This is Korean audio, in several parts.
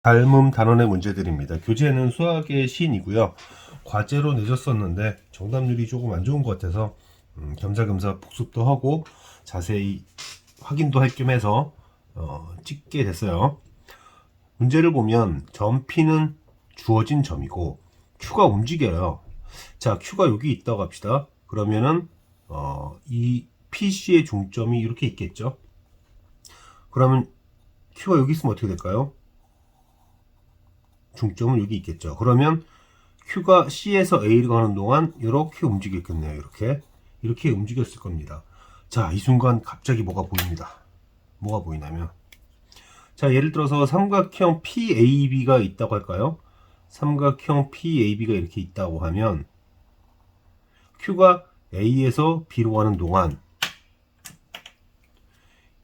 닮음 단원의 문제들입니다. 교재는 수학의 시인이고요. 과제로 내줬었는데 정답률이 조금 안 좋은 것 같아서 겸사겸사 복습도 하고 자세히 확인도 할 겸 해서 찍게 됐어요. 문제를 보면 점 P는 주어진 점이고 Q가 움직여요. 자, Q가 여기 있다고 합시다. 그러면은 이 PC의 중점이 이렇게 있겠죠. 그러면 Q가 여기 있으면 어떻게 될까요? 중점은 여기 있겠죠. 그러면 Q가 C에서 A로 가는 동안 이렇게 움직였겠네요. 이렇게 움직였을 겁니다. 자, 이 순간 갑자기 뭐가 보입니다. 뭐가 보이냐면, 자, 예를 들어서 삼각형 PAB가 있다고 할까요? 삼각형 PAB가 이렇게 있다고 하면 Q가 A에서 B로 가는 동안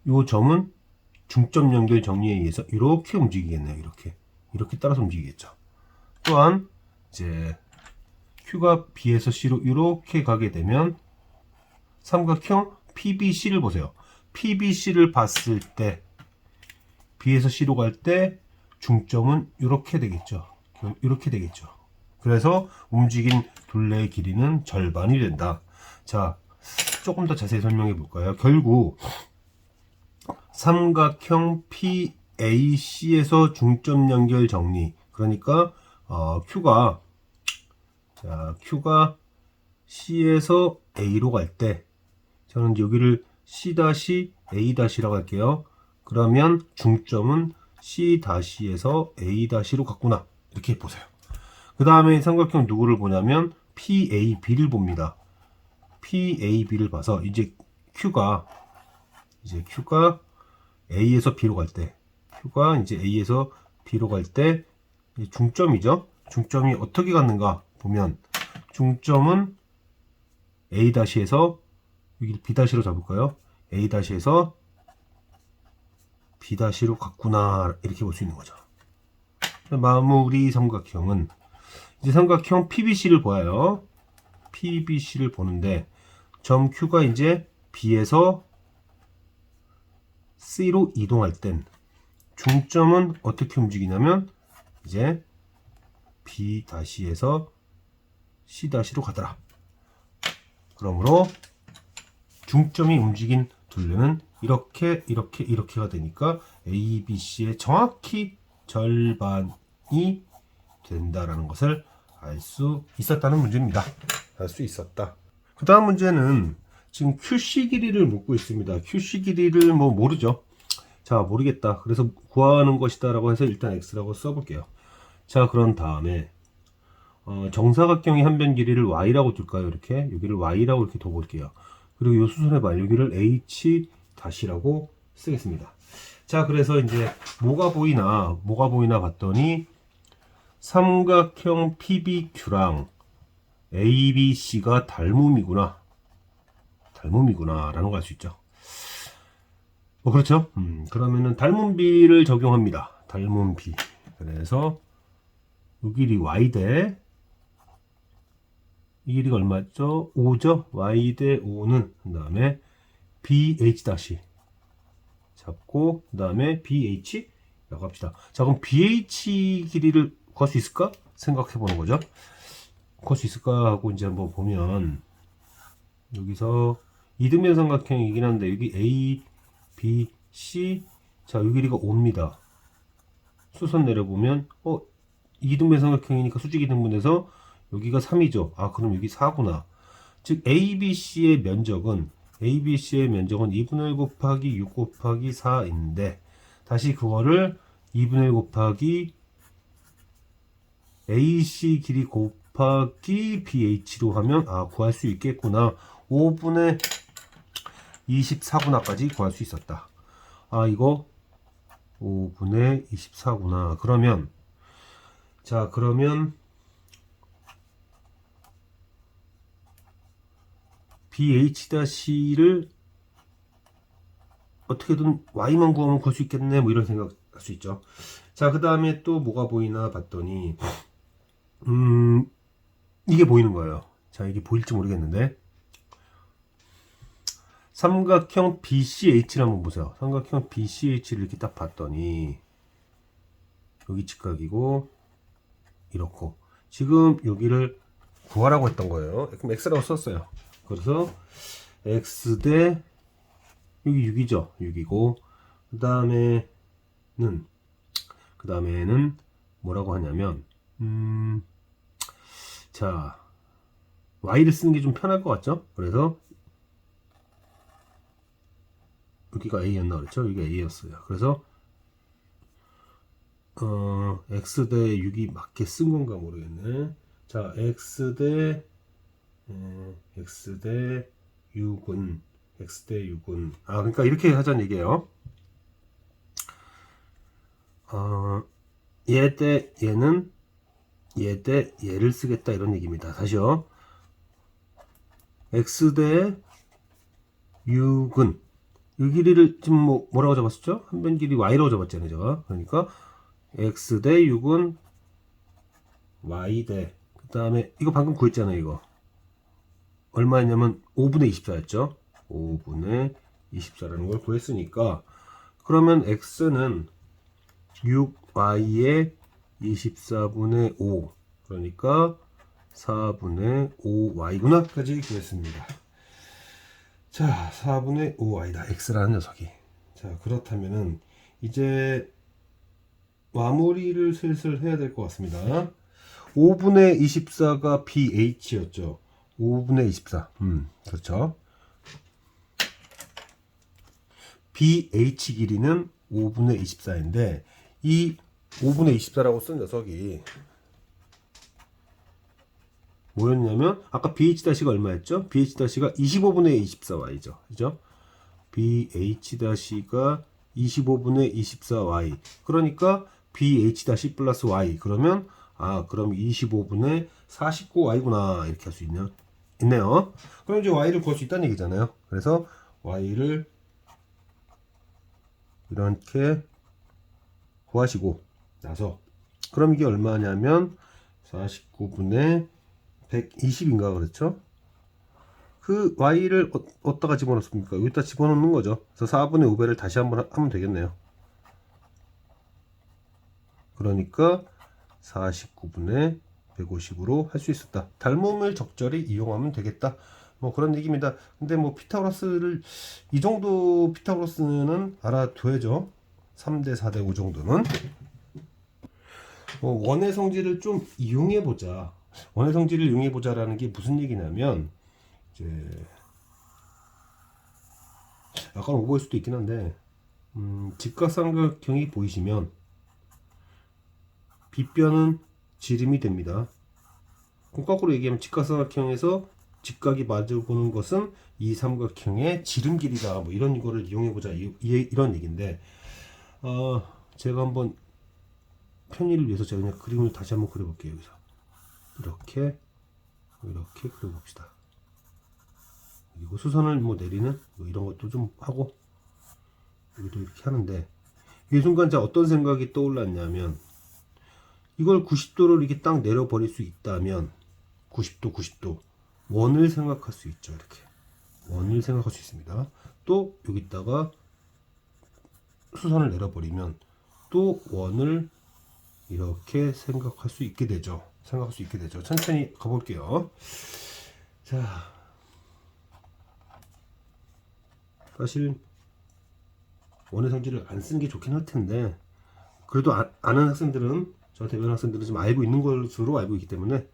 이 점은 중점 연결 정리에 의해서 이렇게 움직이겠네요. 이렇게 따라서 움직이겠죠. 또한 이제 Q가 B에서 C로 이렇게 가게 되면 삼각형 PBC를 보세요. PBC를 봤을 때 B에서 C로 갈 때 중점은 이렇게 되겠죠. 그래서 움직인 둘레의 길이는 절반이 된다. 자, 조금 더 자세히 설명해 볼까요? 결국 삼각형 PAC에서 중점 연결 정리. 그러니까 Q가 C에서 A로 갈 때 저는 이제 여기를 C-A-라고 할게요. 그러면 중점은 C-에서 A-로 갔구나. 이렇게 보세요. 그 다음에 삼각형 누구를 보냐면 PAB를 봅니다. PAB를 봐서 이제 Q가 A에서 B로 갈 때, Q가 이제 A에서 B로 갈 때 중점이죠. 중점이 어떻게 갔는가 보면 중점은 A-에서 여기 B-로 잡을까요? A-에서 B-로 갔구나. 이렇게 볼 수 있는 거죠. 마무리 삼각형은 이제 삼각형 PBC를 보아요. PBC를 보는데 점 Q가 이제 B에서 C로 이동할 땐 중점은 어떻게 움직이냐면 이제 B-에서 C-로 가더라. 그러므로 중점이 움직인 둘레는 이렇게가 되니까 ABC의 정확히 절반이 된다라는 것을 알 수 있었다는 문제입니다. 알 수 있었다. 그 다음 문제는 지금 QC 길이를 묻고 있습니다. QC 길이를 모르죠. 자, 모르겠다. 그래서 구하는 것이다 라고 해서 일단 X라고 써볼게요. 자, 그런 다음에 정사각형의 한 변 길이를 Y라고 둘까요? 여기를 Y라고 이렇게 둬볼게요. 그리고 이 수선의 발 여기를 H-라고 쓰겠습니다. 자, 그래서 이제 뭐가 보이나 봤더니 삼각형 PBQ랑 ABC가 닮음이구나 라는 걸 알 수 있죠. 그렇죠. 그러면은 닮음비를 적용합니다. 닮음비. 그래서 이 길이 Y 대 이 길이가 얼마죠? 5죠? Y 대 5는 그 다음에 BH 다시 잡고 그 다음에 BH라고 합시다. 자, 그럼 BH 길이를 구할 수 있을까? 생각해 보는 거죠. 구할 수 있을까 하고 이제 한번 보면 여기서 이등변 삼각형이긴 한데 여기 A, B, C 자, 이 길이가 5입니다. 수선 내려보면 이등변 삼각형이니까 수직이 등분해서 여기가 3이죠. 아, 그럼 여기 4구나. 즉 ABC의 면적은 2분의 1 곱하기 6 곱하기 4인데 다시 그거를 2분의 1 곱하기 AC 길이 곱하기 BH로 하면 구할 수 있겠구나. 5분의 24구나까지 구할 수 있었다. 이거 5분의 24구나. 그러면 BH-를 어떻게든 Y만 구하면 구할 수 있겠네. 이런 생각 할 수 있죠. 자, 그 다음에 또 뭐가 보이나 봤더니, 이게 보이는 거예요. 자, 이게 보일지 모르겠는데. 삼각형 BCH를 한번 보세요. 삼각형 BCH를 이렇게 딱 봤더니, 여기 직각이고 이렇고 지금 여기를 구하라고 했던 거예요. 그럼 x라고 썼어요. 그래서 x 대 여기 6이죠. 6이고 그 다음에는 뭐라고 하냐면 자 y를 쓰는 게 좀 편할 것 같죠? 그래서 여기가 a였나 그랬죠? 여기가 a였어요. 그래서 x 대 6이 맞게 쓴 건가 모르겠네. 자 x 대 6은 그러니까 이렇게 하자는 얘기예요. 얘 대 얘는 얘 대 얘를 쓰겠다 이런 얘기입니다. 다시요. x 대 6은 이 길이를 지금 뭐라고 잡았었죠? 한 변 길이 y라고 잡았잖아요, 제가. 그러니까 x 대 6은 y 대 그다음에 이거 방금 구했잖아요, 이거. 얼마였냐면 5분의 24였죠. 5분의 24라는 걸 구했으니까 그러면 x는 6y의 24분의 5 그러니까 4분의 5y구나 까지 구했습니다. 자 4분의 5y다 x라는 녀석이. 자 그렇다면은 이제 마무리를 슬슬 해야 될 것 같습니다. 5분의 24가 bh였죠. 5분의 24 그렇죠. bh 길이는 5분의 24인데 이 5분의 24라고 쓴 녀석이 뭐였냐면 아까 bh-가 얼마였죠? bh-가 25분의 24y죠. 그죠? bh-가 25분의 24y 그러니까 bh- 플러스 y 그러면 그럼 25분의 49y구나 이렇게 할 수 있네요. 그럼 이제 y를 구할 수 있다는 얘기잖아요. 그래서 y를 이렇게 구하시고 나서 그럼 이게 얼마냐면 49분의 120인가 그렇죠? 그 y를 어디다가 집어넣습니까? 여기다 집어넣는 거죠. 그래서 4분의 5배를 다시 한번 하면 되겠네요. 그러니까 49분의 150으로 할 수 있었다. 닮음을 적절히 이용하면 되겠다. 뭐 그런 얘기입니다. 근데 뭐 피타고라스를 이 정도 피타고라스는 알아둬야죠. 3대 4대 5 정도는 원의 성질을 좀 이용해 보자. 원의 성질을 이용해 보자라는 게 무슨 얘기냐면 이제 약간 오버일 수도 있긴 한데 직각삼각형이 보이시면 빗변은 지름이 됩니다. 거꾸로 얘기하면 직각삼각형에서 직각이 마주보는 것은 이 삼각형의 지름 길이다. 뭐 이런 거를 이용해보자. 이런 얘기인데, 제가 한번 편의를 위해서 제가 그냥 그림을 다시 한번 그려볼게요. 여기서 이렇게 그려봅시다. 그리고 수선을 뭐 내리는 뭐 이런 것도 좀 하고 여기도 이렇게 하는데 이 순간 제가 어떤 생각이 떠올랐냐면 이걸 90도로 이렇게 딱 내려버릴 수 있다면 90도 원을 생각할 수 있죠. 이렇게 원을 생각할 수 있습니다. 또 여기다가 수선을 내려버리면 또 원을 이렇게 생각할 수 있게 되죠. 천천히 가볼게요. 자, 사실 원의 성질을 안 쓰는 게 좋긴 할 텐데 그래도 아는 학생들은 저 대변 학생들은 좀 알고 있는 것으로 알고 있기 때문에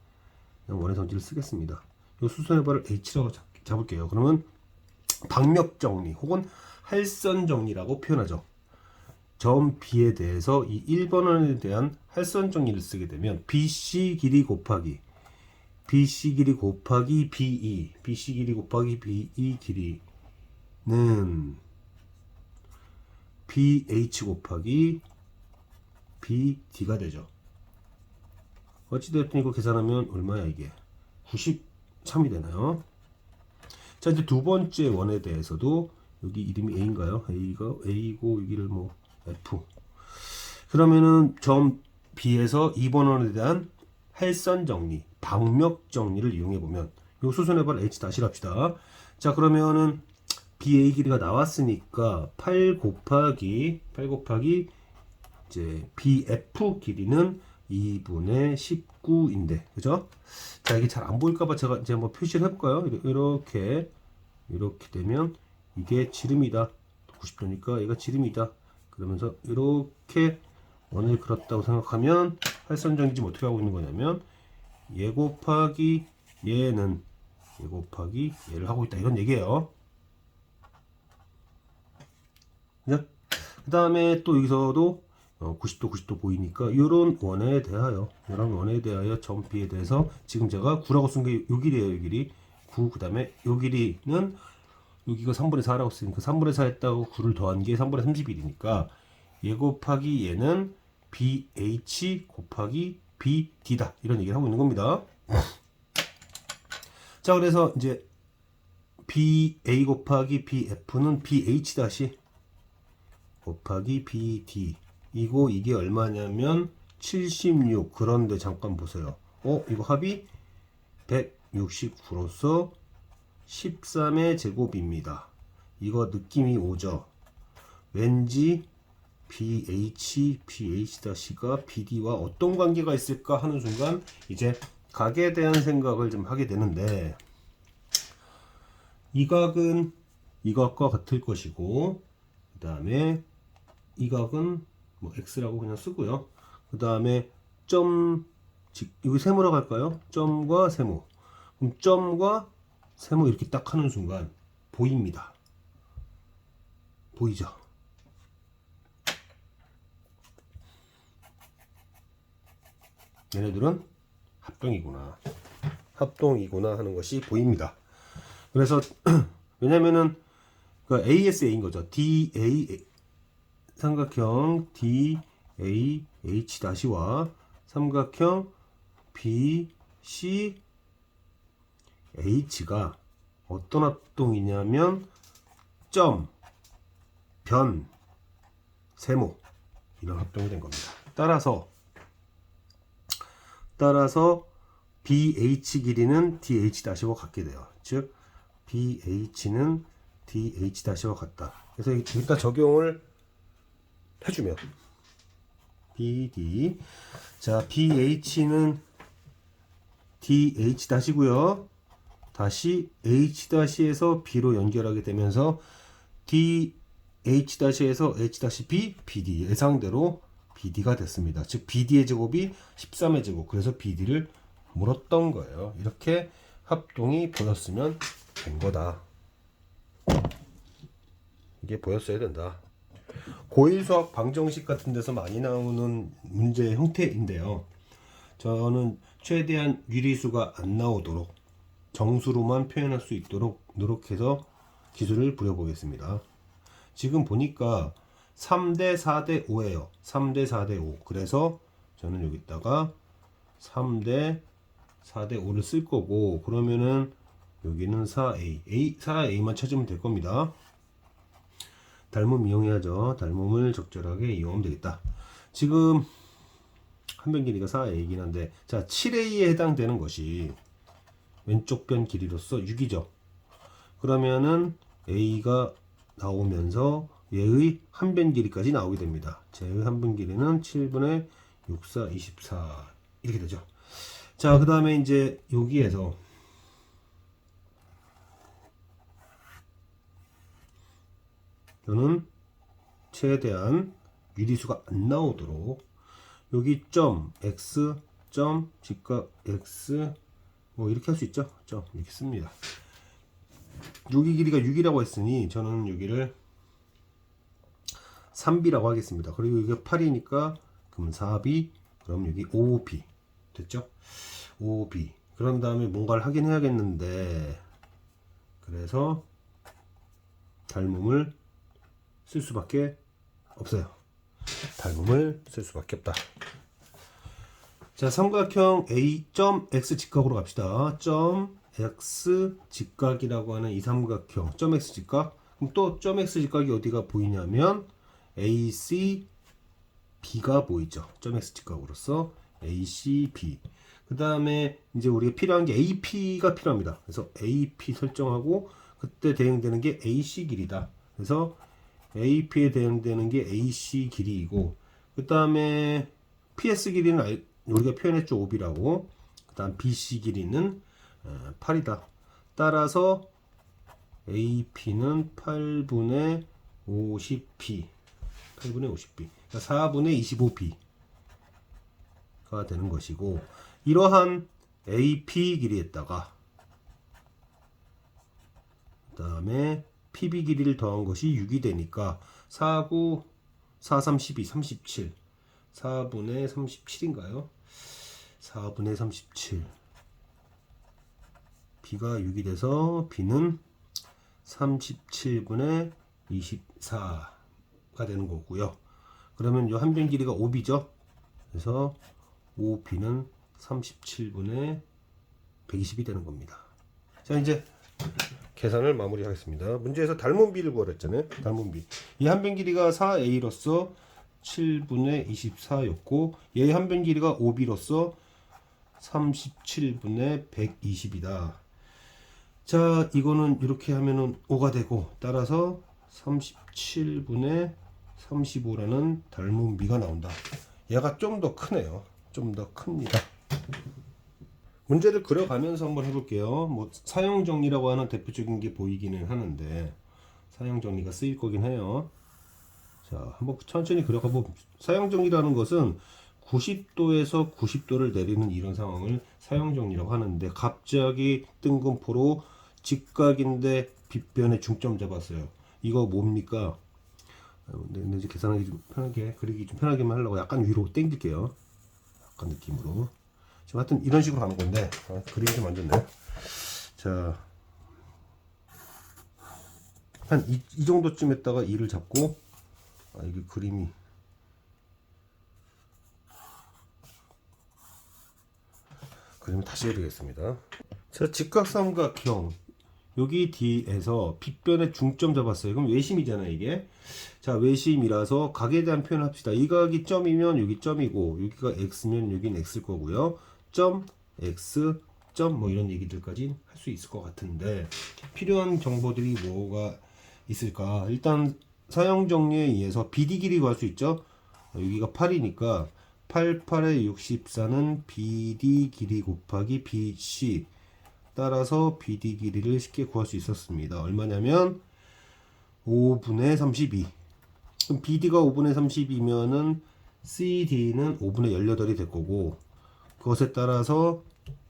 그냥 원의 성질을 쓰겠습니다. 이 수선의 발을 H라고 잡을게요. 그러면 박력정리 혹은 할선정리라고 표현하죠. 점 B에 대해서 이 1번원에 대한 할선정리를 쓰게 되면 BC 길이 곱하기 BE 길이는 BH 곱하기 BD가 되죠. 어찌되었든 이거 계산하면 얼마야 이게? 93이 되나요? 자 이제 두 번째 원에 대해서도 여기 이름이 A인가요? A고 여기를 뭐 F 그러면은 점 B에서 2번 원에 대한 할선 정리, 박력 정리를 이용해 보면 요 수선의 발 H 다시 합시다. 자 그러면은 BA 길이가 나왔으니까 8 곱하기 이제 BF 길이는 2분의 19인데, 그죠? 자, 이게 잘 안 보일까봐 제가 이제 한번 표시를 해볼까요? 이렇게 되면 이게 지름이다. 90도니까 얘가 지름이다. 그러면서 이렇게 원을 그렸다고 생각하면 활선정리 지금 어떻게 하고 있는 거냐면 얘 곱하기 얘는 얘 곱하기 얘를 하고 있다. 이런 얘기예요. 그 다음에 또 여기서도 90도 90도 보이니까 이런 원에 대하여 점 B에 대해서 지금 제가 9라고 쓴 게 요 길이에요. 요 길이 9. 그 다음에 요 길이는 여기가 3분의 4라고 쓰니까 3분의 4 했다고 9를 더한 게 3분의 31이니까 얘 곱하기 얘는 BH 곱하기 BD다. 이런 얘기를 하고 있는 겁니다. 자, 그래서 이제 BA 곱하기 BF는 BH 다시 곱하기 BD 이고 이게 얼마냐면 76. 그런데 잠깐 보세요. 이거 합이 169로서 13의 제곱입니다. 이거 느낌이 오죠. 왠지 BH-가 BD와 어떤 관계가 있을까 하는 순간 이제 각에 대한 생각을 좀 하게 되는데, 이 각은 이 각과 같을 것이고, 그 다음에 이 각은 뭐 x라고 그냥 쓰고요. 그 다음에 여기 세모라고 할까요? 점과 세모. 그럼 점과 세모 이렇게 딱 하는 순간 보입니다. 보이죠? 얘네들은 합동이구나 하는 것이 보입니다. 그래서 왜냐면은 그 ASA인 거죠. DA 삼각형 DAH-와 삼각형 BCH가 어떤 합동이냐면 점, 변, 세모 이런 합동이 된 겁니다. 따라서 BH 길이는 DH-와 같게 돼요. 즉 BH는 DH-와 같다. 그래서 일단 적용을 해주면 BD, 자 BH는 DH-고요. 다시 H-에서 B로 연결하게 되면서 DH-에서 H-B, BD 예상대로 BD가 됐습니다. 즉 BD의 제곱이 13의 제곱. 그래서 BD를 물었던 거예요. 이렇게 합동이 보였으면 된 거다. 이게 보였어야 된다. 고1 수학 방정식 같은 데서 많이 나오는 문제 형태인데요. 저는 최대한 유리수가 안 나오도록 정수로만 표현할 수 있도록 노력해서 기술을 부려보겠습니다. 지금 보니까 3대 4대 5예요. 3대 4대 5. 그래서 저는 여기다가 3대 4대 5를 쓸 거고, 그러면은 여기는 4A만 찾으면 될 겁니다. 닮음 이용해야죠. 닮음을 적절하게 이용하면 되겠다. 지금 한 변 길이가 4A이긴 한데, 자 7A에 해당되는 것이 왼쪽 변 길이로서 6이죠. 그러면은 A가 나오면서 얘의 한 변 길이까지 나오게 됩니다. 쟤의 한 변 길이는 7분의 64, 24 이렇게 되죠. 자, 그 다음에 이제 여기에서 저는 최대한 유리수가 안 나오도록 여기 점 x 점 직각 x 뭐 이렇게 할 수 있죠. 점 이렇게 씁니다. 여기 길이가 6이라고 했으니 저는 여기를 3b라고 하겠습니다. 그리고 이게 8이니까 그럼 4b, 그럼 여기 5b 됐죠? 5b. 그런 다음에 뭔가를 하긴 해야겠는데, 그래서 닮음을 쓸 수밖에 없어요. 닮음을 쓸 수밖에 없다. 자, 삼각형 A.X 직각으로 갑시다. 점 X 직각이라고 하는 이 삼각형 점 X 직각. 그럼 또 점 X 직각이 어디가 보이냐면 ACB가 보이죠. 점 X 직각으로서 ACB. 그 다음에 이제 우리가 필요한 게 AP가 필요합니다. 그래서 AP 설정하고 그때 대응되는 게 AC 길이다. 그래서 AP에 대응되는 게 AC 길이이고, 그 다음에 PS 길이는 우리가 표현했죠. 5B라고. 그 다음 BC 길이는 8이다. 따라서 AP는 8분의 50B. 8분의 50B. 그러니까 4분의 25B가 되는 것이고, 이러한 AP 길이에다가 그 다음에 PB 길이를 더한 것이 6이 되니까 4, 9, 4, 3, 12, 37. 4분의 37인가요? 4분의 37. B가 6이 돼서 B는 37분의 24가 되는 거고요. 그러면 이 한 변 길이가 5B죠. 그래서 5B는 37분의 120이 되는 겁니다. 자, 이제 계산을 마무리하겠습니다. 문제에서 닮은 B를 구하랬잖아요. 닮은 B. 이 한 변 길이가 4A로서 7분의 24였고, 얘의 한 변 길이가 5B로서 37분의 120이다. 자, 이거는 이렇게 하면은 5가 되고, 따라서 37분의 35라는 닮은 B가 나온다. 얘가 좀 더 크네요. 좀 더 큽니다. 문제를 그려가면서 한번 해볼게요. 뭐 사용정리라고 하는 대표적인 게 보이기는 하는데, 사용정리가 쓰일 거긴 해요. 자, 한번 천천히 그려가 봅시다. 사용정리라는 것은 90도에서 90도를 내리는 이런 상황을 사용정리라고 하는데, 갑자기 뜬금포로 직각인데 빗변에 중점 잡았어요. 이거 뭡니까? 근데 이제 계산하기 좀 편하게, 그리기 좀 편하게만 하려고 약간 위로 당길게요. 약간 느낌으로. 지금 하여튼 이런 식으로 가는 건데, 그림이 좀 안 좋네요. 자, 한 이 정도쯤 했다가 2를 잡고, 이게 그림이. 그림 다시 해야 되겠습니다. 자, 직각삼각형. 여기 D에서 빗변에 중점 잡았어요. 그럼 외심이잖아요, 이게. 자, 외심이라서 각에 대한 표현을 합시다. 이 각이 점이면 여기 점이고, 여기가 X면 여긴 X일 거고요. 점, X, 점, 뭐 이런 얘기들까지 할 수 있을 것 같은데, 필요한 정보들이 뭐가 있을까? 일단, 사용 정리에 의해서 BD 길이 구할 수 있죠? 여기가 8이니까, 8, 8에 64는 BD 길이 곱하기 BC. 따라서 BD 길이를 쉽게 구할 수 있었습니다. 얼마냐면 5분의 32. 그럼 BD가 5분의 30이면은 CD는 5분의 18이 될 거고, 그것에 따라서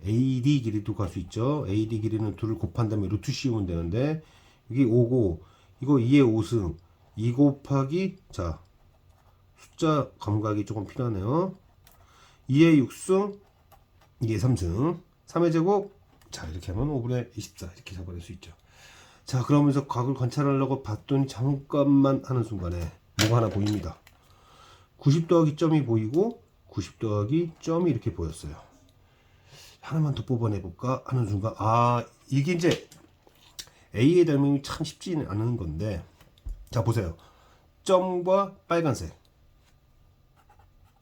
AD 길이도 구할 수 있죠. AD 길이는 2를 곱한 다음에 루트 씌우면 되는데, 여기 5고 이거 2의 5승 2 곱하기, 자, 숫자 감각이 조금 필요하네요. 2의 6승 2의 3승 3의 제곱, 자, 이렇게 하면 5분의 24 이렇게 잡아낼 수 있죠. 자, 그러면서 각을 관찰하려고 봤더니 잠깐만 하는 순간에 뭐가 하나 보입니다. 90 더하기 점이 보이고 90 더하기 점이 이렇게 보였어요. 하나만 더 뽑아내볼까 하는 순간, 이게 이제 A의 닮음이 참 쉽지는 않은 건데, 자, 보세요. 점과 빨간색,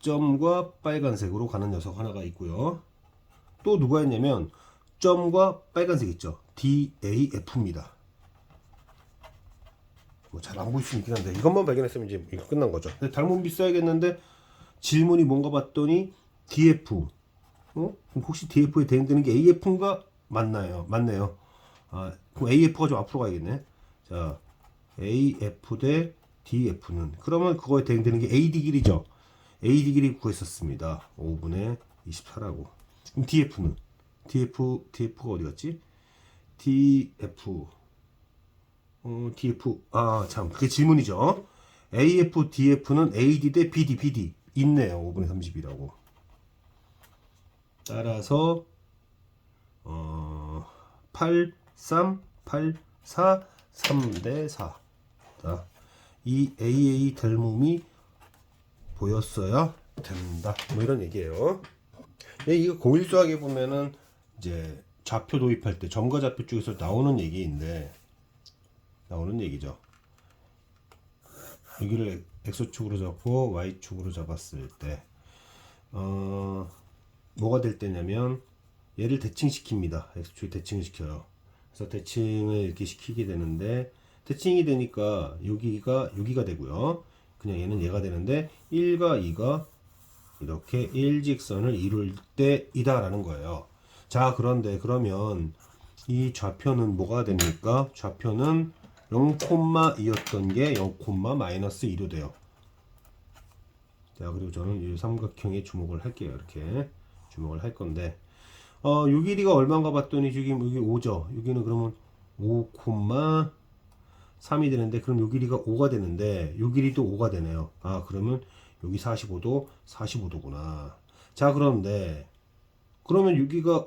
점과 빨간색으로 가는 녀석 하나가 있고요. 또 누가 있냐면 점과 빨간색 있죠. DAF입니다. 뭐 잘 안 보일 수 있긴 한데, 이것만 발견했으면 이제 이거 끝난 거죠. 닮은 비싸야겠는데, 질문이 뭔가 봤더니 DF. 그럼 혹시 DF에 대응되는 게 AF인가? 맞네요. 그럼 AF가 좀 앞으로 가야겠네. 자, AF 대 DF는, 그러면 그거에 대응되는 게 AD 길이죠. AD 길이 구했었습니다. 5분의 24라고. 그럼 DF는? DF가 어디 갔지? DF. 참, 그게 질문이죠. AF, DF는 AD 대 BD 있네요. 5분의 30이라고. 따라서 8, 3, 8, 4, 3 대 4. 자, 이 AA 닮음이 보였어야 된다. 뭐 이런 얘기예요. 이거 공일 수학에 보면은 이제 좌표 도입할 때 점과 좌표 쪽에서 나오는 얘기인데, 나오는 얘기죠. 여기를 X축으로 잡고 Y축으로 잡았을 때 뭐가 될 때냐면, 얘를 대칭시킵니다. X축에 대칭을 시켜요. 그래서 대칭을 이렇게 시키게 되는데, 대칭이 되니까 여기가 되고요. 그냥 얘는 얘가 되는데 1과 2가 이렇게 일직선을 이룰 때이다 라는 거예요. 자, 그런데 그러면 이 좌표는 뭐가 됩니까? 좌표는 0,2였던 게 0,-2로 돼요. 자, 그리고 저는 이 삼각형에 주목을 할게요. 이렇게 주목을 할 건데 요 길이가 얼마인가 봤더니 지금 여기 5죠. 여기는 그러면 5,3이 되는데 그럼 요 길이가 5가 되는데 요 길이도 5가 되네요. 아, 그러면 여기 45도 45도구나. 자, 그런데 그러면 여기가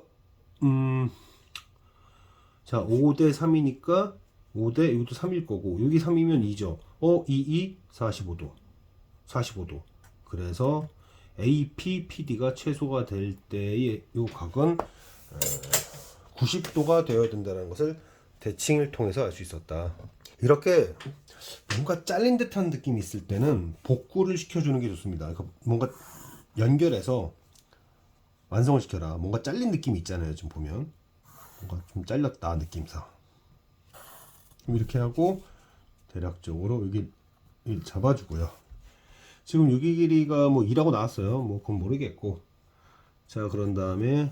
자, 5대 3이니까 5대 이것도 3일 거고 여기 3이면 2죠. 45도. 45도. 그래서 AP, PD가 최소가 될 때의 이 각은 90도가 되어야 된다는 것을 대칭을 통해서 알 수 있었다. 이렇게 뭔가 잘린 듯한 느낌이 있을 때는 복구를 시켜주는 게 좋습니다. 그러니까 뭔가 연결해서 완성을 시켜라. 뭔가 잘린 느낌이 있잖아요. 지금 보면 뭔가 좀 잘렸다 느낌상. 이렇게 하고 대략적으로 여기 잡아주고요. 지금 여기 길이가 뭐 2라고 나왔어요. 뭐 그건 모르겠고. 자, 그런 다음에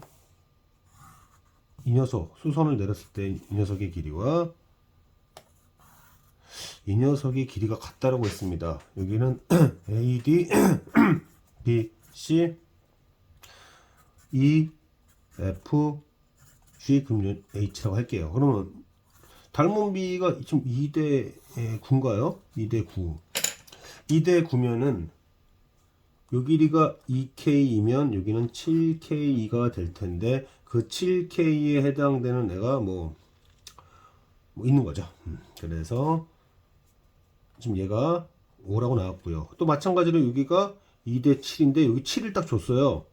이 녀석 수선을 내렸을 때 이 녀석의 길이와 이 녀석의 길이가 같다라고 했습니다. 여기는 AD, BC, E, F, G, 그럼 H라고 할게요. 그러면 닮은 비가 지금 2대 9인가요? 2대 9. 2대 9면은 요 길이가 2K이면 여기는 7K가 될 텐데 그 7K에 해당되는 애가 뭐 있는 거죠. 그래서 지금 얘가 5라고 나왔고요. 또 마찬가지로 여기가 2대 7인데 여기 7을 딱 줬어요.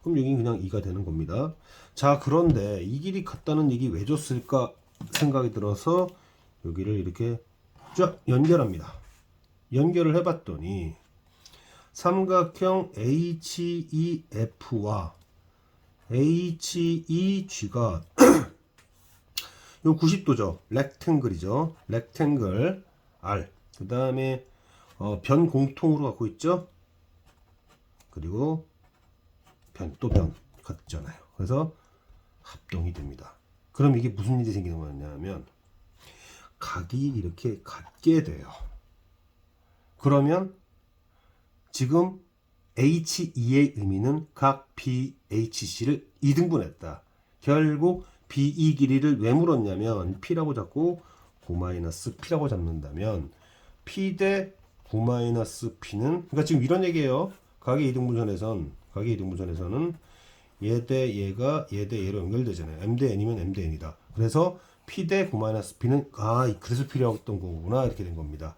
그럼 여기 그냥 2가 되는 겁니다. 자, 그런데 이 길이 같다는 얘기 왜 줬을까 생각이 들어서 여기를 이렇게 쫙 연결합니다. 연결을 해봤더니 삼각형 HEF와 HEG가 요 90도죠. 렉탱글이죠. 렉탱글 R. 그 다음에 변 공통으로 갖고 있죠. 그리고 또 변 같잖아요. 그래서 합동이 됩니다. 그럼 이게 무슨 일이 생기는 거냐면 각이 이렇게 같게 돼요. 그러면 지금 HE의 의미는 각 BHC를 2등분했다. 결국 BE 길이를 왜 물었냐면 P라고 잡고 9-P라고 잡는다면 P 대 9-P는 그러니까 지금 이런 얘기예요. 각의 이등분선에서는 얘 대 얘가 얘 대 얘로 연결되잖아요. M 대 N이면 M 대 N이다. 그래서 P 대 9-P는 그래서 필요했던 거구나 이렇게 된 겁니다.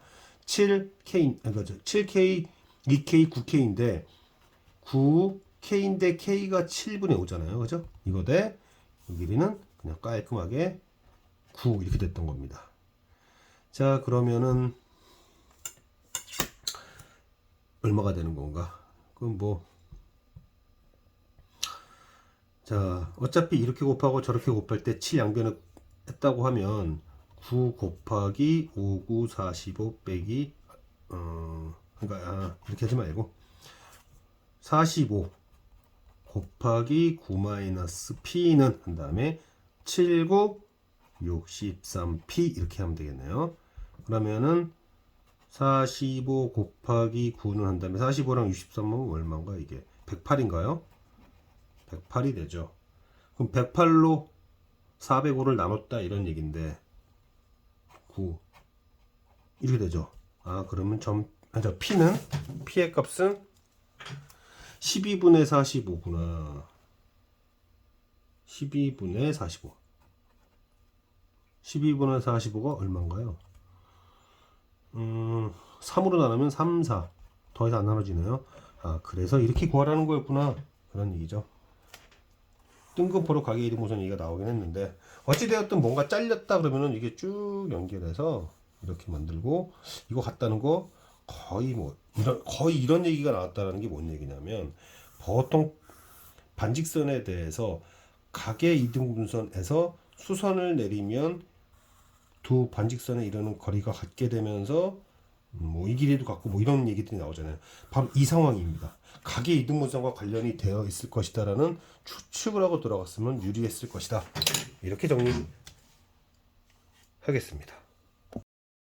7K, 그러니까 7K, 2K, 9K인데 9K인데 K가 7분의 5잖아요. 그죠? 이거 대 이 길이는 그냥 깔끔하게 9 이렇게 됐던 겁니다. 자, 그러면은 얼마가 되는 건가? 그럼 뭐 자, 어차피 이렇게 곱하고 저렇게 곱할 때 7 양변을 했다고 하면 9 곱하기 5, 9, 45 빼기 그러니까 이렇게 하지 말고 45 곱하기 9-P는 한 다음에 7, 9, 63P 이렇게 하면 되겠네요. 그러면은 45 곱하기 9는 한 다음에 45랑 63은 얼마인가 이게 108인가요? 108이 되죠. 그럼 108로 405를 나눴다 이런 얘기인데 9 이렇게 되죠. 그러면 P의 값은 12분의 45구나. 12분의 45. 12분의 45가 얼마인가요? 3으로 나누면 3, 4. 더 이상 안 나눠지네요. 그래서 이렇게 구하라는 거였구나. 그런 얘기죠. 뜬금포로 각의 이등분선 얘기가 나오긴 했는데 어찌되었든 뭔가 잘렸다 그러면은 이게 쭉 연결해서 이렇게 만들고 이거 같다는 거 거의 이런 얘기가 나왔다는 게 뭔 얘기냐면 보통 반직선에 대해서 각의 이등분선에서 수선을 내리면 두 반직선에 이르는 거리가 같게 되면서 뭐 이 길이도 같고 뭐 이런 얘기들이 나오잖아요. 바로 이 상황입니다. 가계 이등분선과 관련이 되어 있을 것이다라는 추측을 하고 들어갔으면 유리했을 것이다. 이렇게 정리하겠습니다.